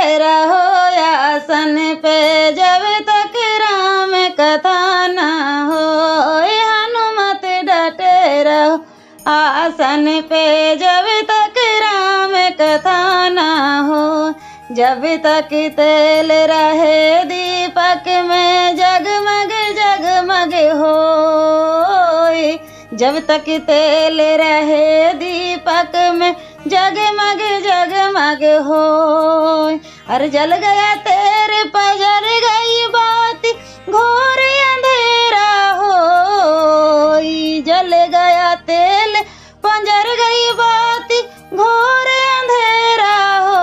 रहो आसन पे, जब तक राम कथा ना हो। हनुमत डटे रहो आसन पे, जब तक राम कथा ना हो। जब तक तेल रहे दीपक में, जगमग जगमग हो। जब तक तेल रहे दीपक में, जगमग जगमग हो। अरे जल गया तेरे पजर गई बात, घोर अंधेरा हो। जल गया तेल पंजर गई बात, घोर अंधेरा हो।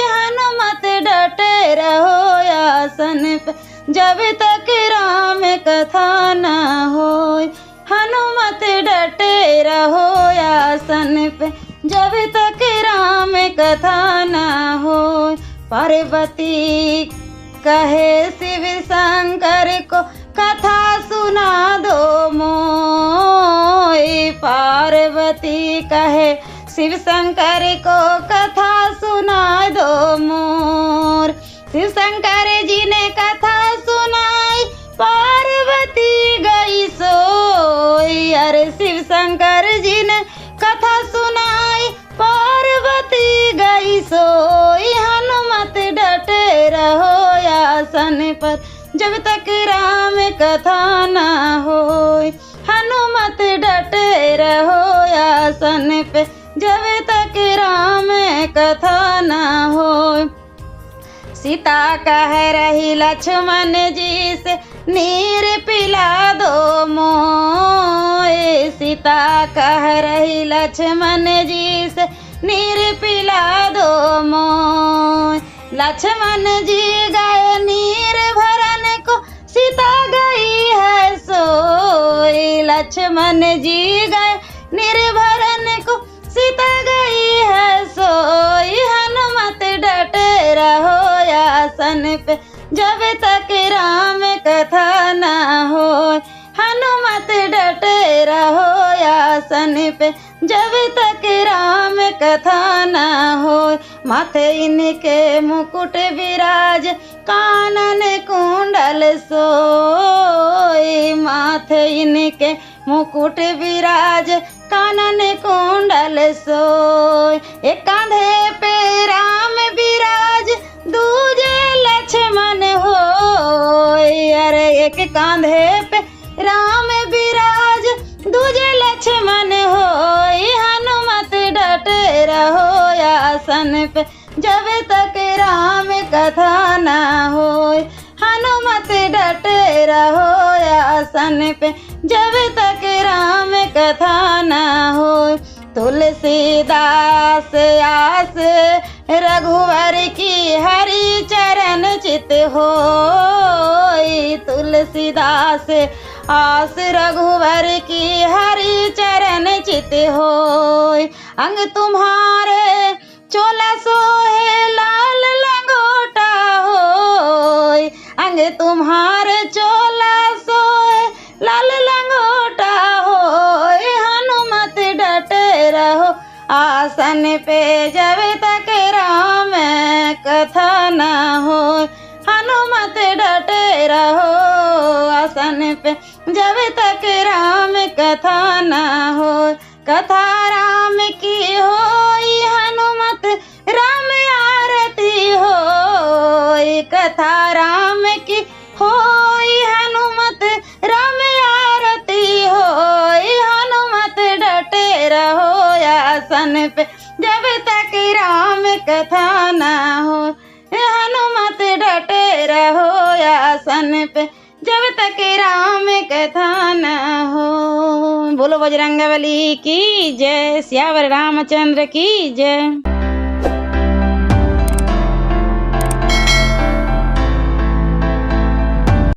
हनुमत डटे रहो आसन पे, जब तक राम कथा ना हो। हनुमत डटे रहो आसन पे, जब तक राम कथा ना हो। पार्वती कहे शिव शंकर को, कथा सुना दो मोय। पार्वती कहे शिव शंकर को, कथा सुना दो मोर। शिव शंकर जी ने कथा सुनाई, पार्वती गई सोई। अरे शिव शंकर जी ने कथा सुनाई, पार्वती गई सोई। हनुमत डटे रहो आसन पर, जब तक राम कथा ना हो। हनुमत डटे रहो आसन पे, जब तक राम कथा ना हो। सीता कह रही लक्ष्मण जी से, नीर पिला दो मोय। सीता कह रही लक्ष्मण जी से, नीर पिला दो मोय। लक्ष्मण जी गए नीर भरन को, सीता गई है सोई। लक्ष्मण जी गए नीर भरन को, सीता गई है सोई। हनुमत डटे रहो आसन पे, जब तक राम कथा ना हो। हनुमत डटे रहो आसन पे, जब तक राम कथा ना हो। माथे इनके मुकुट विराज, कानन कुंडल सोई। माथे इनके मुकुट विराज, कानन कुंडल सोई। एक कांधे पे राम विराज, दूजे लक्ष्मण होय। अरे एक कांधे पे राम विराज, दूजे लक्ष्मण होय। हनुमत डटे रहो आसन पे, जब तक राम कथा ना होय। हनुमत डटे रहो आसन पे, जब तक राम कथा ना होय। तुलसीदास आस रघुवर की, हरि चरण चित होय। तुलसीदास आस रघुवर की, हरि चरण चित होय। अंग तुम्हारे चोला सोहे, लाल लंगोटा होय। अंग तुम्हारे चोला सोहे, लाल लंगोटा होय। हनुमत डटे रहो आसन पे, जब तक राम कथा ना हो। हनुमत डटे रहो आसन पे, जब तक राम कथा ना हो। कथा राम की होई, हनुमत राम आरती होई। कथा राम की होई, हनुमत राम आरती होई। हनुमत डटे रहो आसन पे, जब तक राम कथा ना हो। हनुमत डटे रहो आसन पे, जब तक राम कथा ना हो। बोलो बजरंगबली की जय, सियावर रामचंद्र की जय।